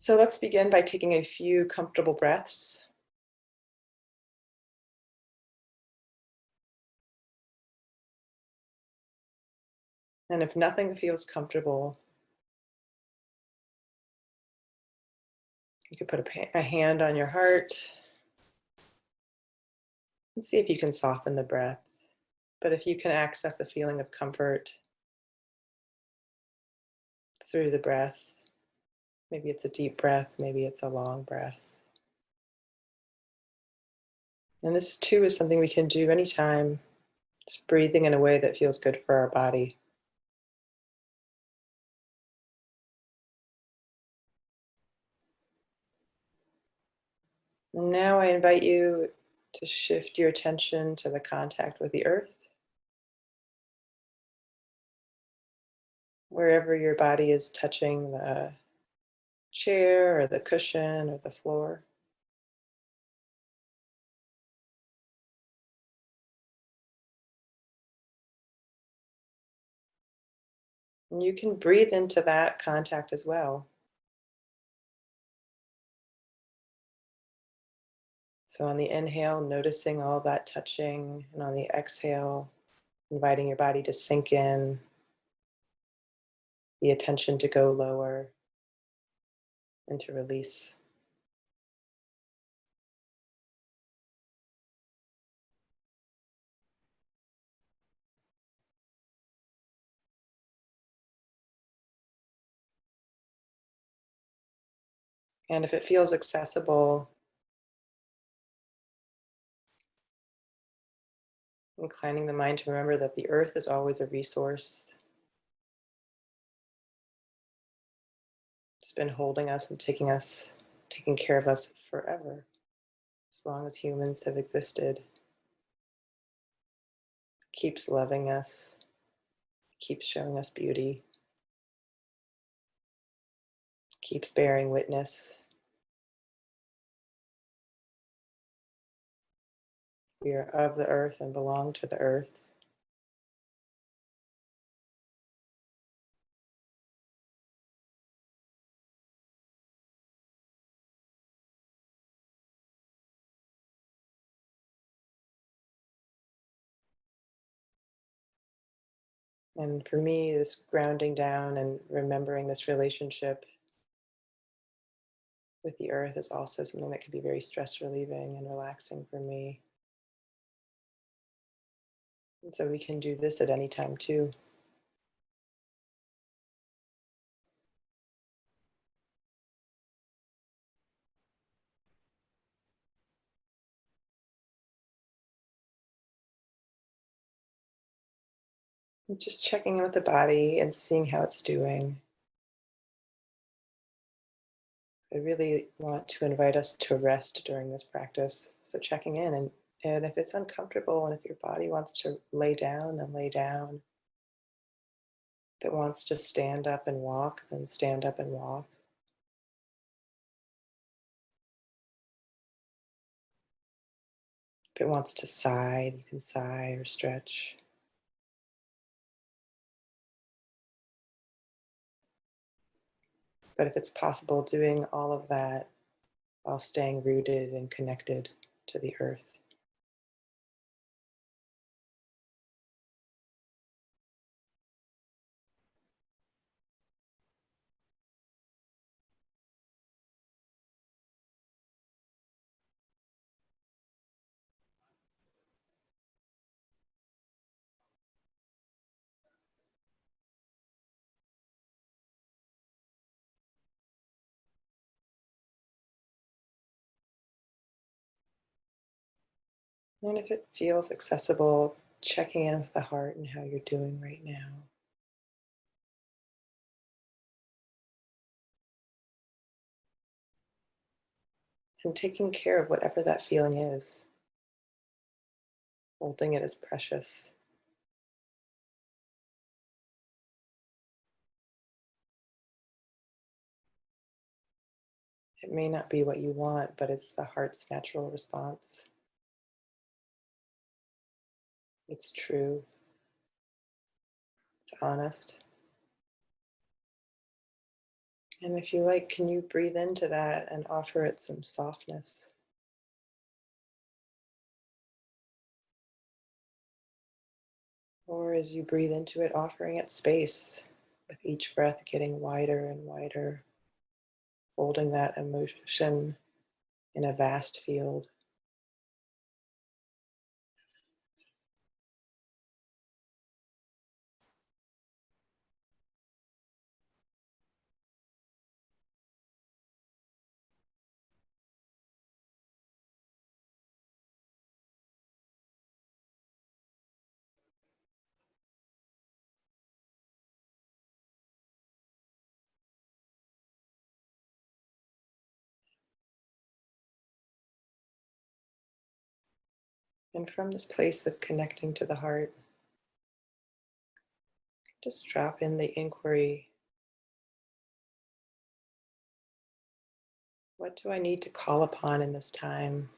So let's begin by taking a few comfortable breaths. And if nothing feels comfortable, you could put a hand on your heart and see if you can soften the breath. But if you can access a feeling of comfort through the breath, maybe it's a deep breath, maybe it's a long breath. And this too is something we can do anytime, just breathing in a way that feels good for our body. And now I invite you to shift your attention to the contact with the earth. Wherever your body is touching the chair or the cushion or the floor. And you can breathe into that contact as well. So on the inhale, noticing all that touching, and on the exhale, inviting your body to sink in, the attention to go lower, and to release. And if it feels accessible, inclining the mind to remember that the earth is always a resource. It's been holding us and taking care of us forever, as long as humans have existed. Keeps loving us, keeps showing us beauty, keeps bearing witness. We are of the earth and belong to the earth. And for me, this grounding down and remembering this relationship with the earth is also something that can be very stress relieving and relaxing for me. And so we can do this at any time too. And just checking in with the body and seeing how it's doing. I really want to invite us to rest during this practice. So checking in and if it's uncomfortable and if your body wants to lay down, then lay down. If it wants to stand up and walk, then stand up and walk. If it wants to sigh, you can sigh or stretch. But if it's possible, doing all of that while staying rooted and connected to the earth. And if it feels accessible, checking in with the heart and how you're doing right now. And taking care of whatever that feeling is, holding it as precious. It may not be what you want, but it's the heart's natural response. It's true, it's honest. And if you like, can you breathe into that and offer it some softness? Or as you breathe into it, offering it space, with each breath getting wider and wider, holding that emotion in a vast field. And from this place of connecting to the heart, just drop in the inquiry. What do I need to call upon in this time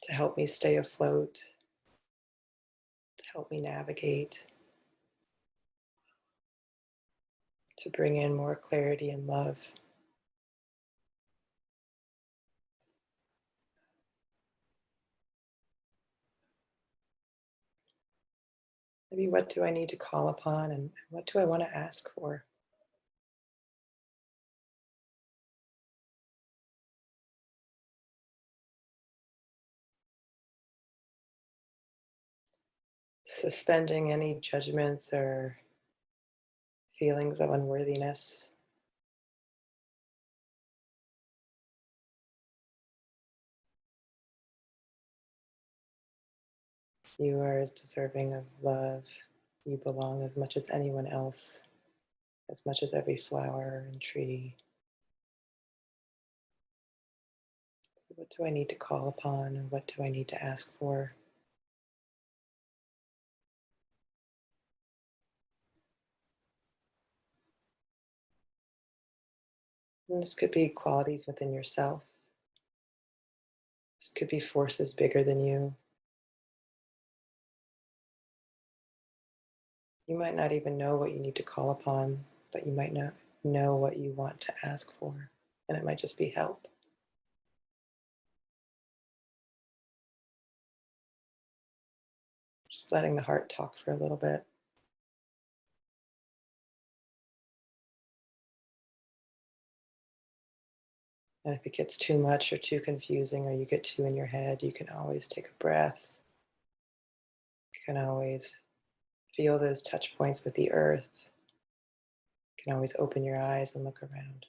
to help me stay afloat, to help me navigate, to bring in more clarity and love? Maybe what do I need to call upon and what do I want to ask for? Suspending any judgments or feelings of unworthiness. You are as deserving of love. You belong as much as anyone else, as much as every flower and tree. What do I need to call upon and what do I need to ask for? And this could be qualities within yourself. This could be forces bigger than you. You might not even know what you need to call upon, but you might not know what you want to ask for. And it might just be help. Just letting the heart talk for a little bit. And if it gets too much or too confusing or you get too in your head, you can always take a breath. You can always feel those touch points with the earth. You can always open your eyes and look around.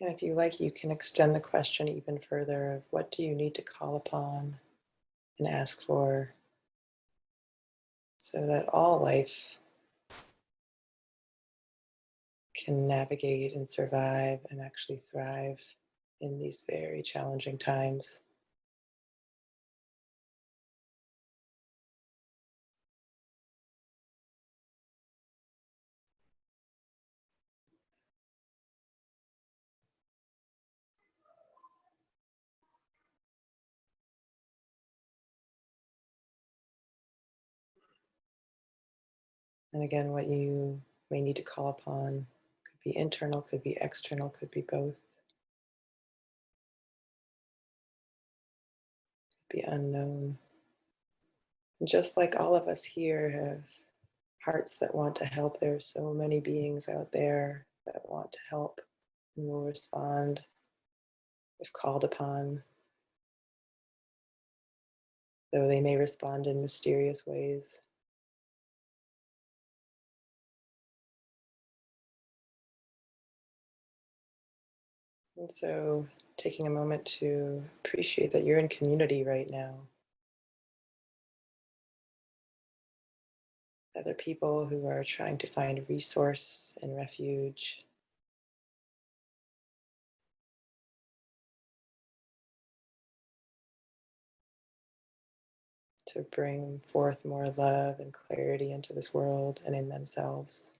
And if you like, you can extend the question even further of what do you need to call upon and ask for so that all life can navigate and survive and actually thrive in these very challenging times. And again, what you may need to call upon could be internal, could be external, could be both, could be unknown. And just like all of us here have hearts that want to help, there are so many beings out there that want to help and will respond if called upon, though they may respond in mysterious ways. And so, taking a moment to appreciate that you're in community right now. Other people who are trying to find resource and refuge, to bring forth more love and clarity into this world and in themselves.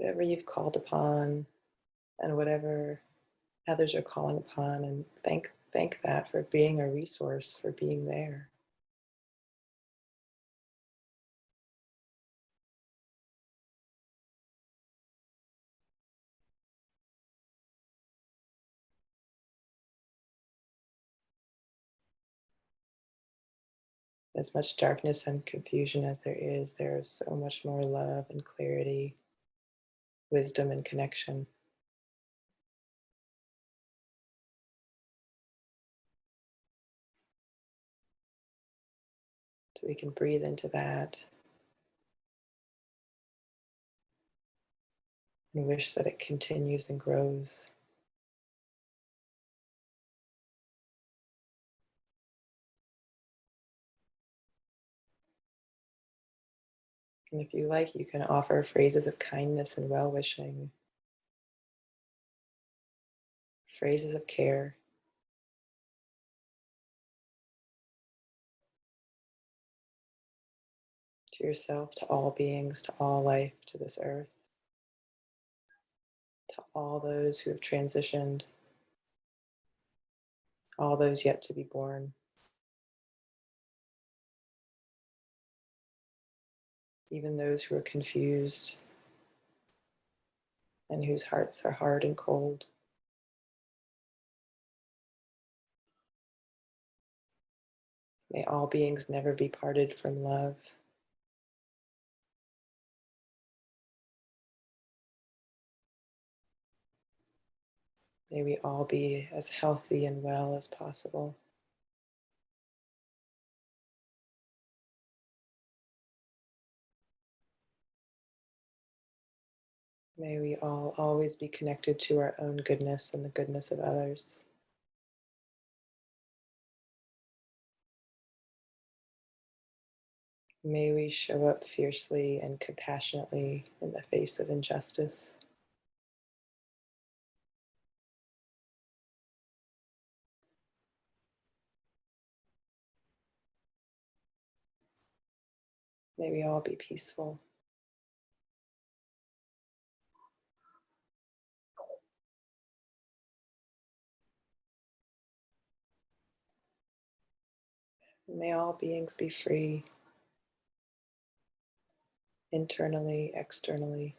whatever you've called upon and whatever others are calling upon, and thank that for being a resource, for being there. As much darkness and confusion as there is so much more love and clarity, wisdom and connection. So we can breathe into that and wish that it continues and grows. And if you like, you can offer phrases of kindness and well-wishing, phrases of care to yourself, to all beings, to all life, to this earth, to all those who have transitioned, all those yet to be born, even those who are confused and whose hearts are hard and cold. May all beings never be parted from love. May we all be as healthy and well as possible. May we all always be connected to our own goodness and the goodness of others. May we show up fiercely and compassionately in the face of injustice. May we all be peaceful. And may all beings be free, internally, externally.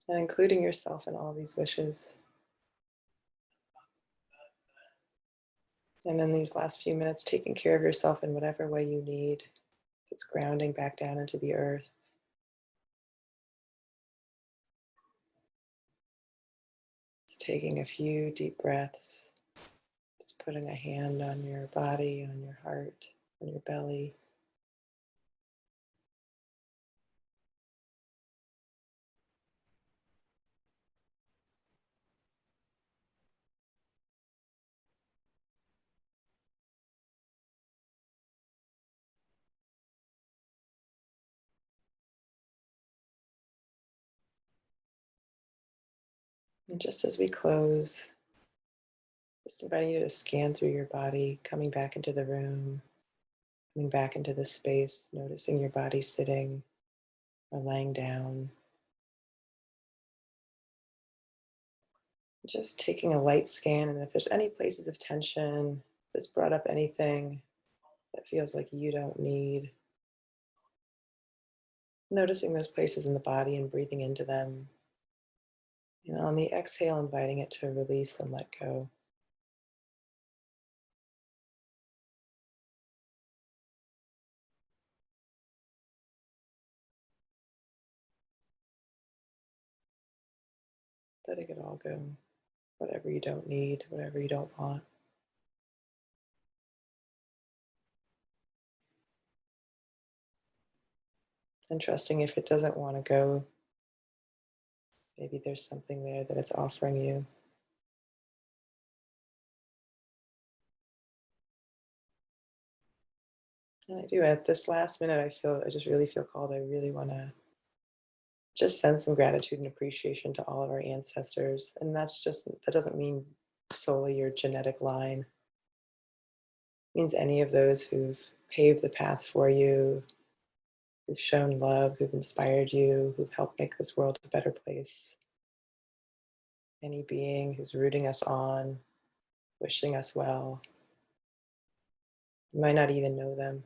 And including yourself in all these wishes. And in these last few minutes, taking care of yourself in whatever way you need. If it's grounding back down into the earth, it's taking a few deep breaths, just putting a hand on your body, on your heart, on your belly. And just as we close, just inviting you to scan through your body, coming back into the room, coming back into the space, noticing your body sitting or laying down. Just taking a light scan, and if there's any places of tension, that's brought up anything that feels like you don't need, noticing those places in the body and breathing into them. And on the exhale, inviting it to release and let go. Letting it all go. Whatever you don't need, whatever you don't want. And trusting if it doesn't want to go, maybe there's something there that it's offering you. And I do, at this last minute, I just really feel called. I really want to just send some gratitude and appreciation to all of our ancestors. And that doesn't mean solely your genetic line. It means any of those who've paved the path for you, who've shown love, who've inspired you, who've helped make this world a better place. Any being who's rooting us on, wishing us well. You might not even know them.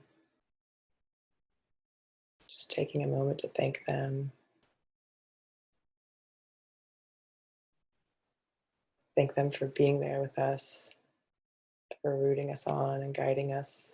Just taking a moment to thank them. Thank them for being there with us, for rooting us on and guiding us.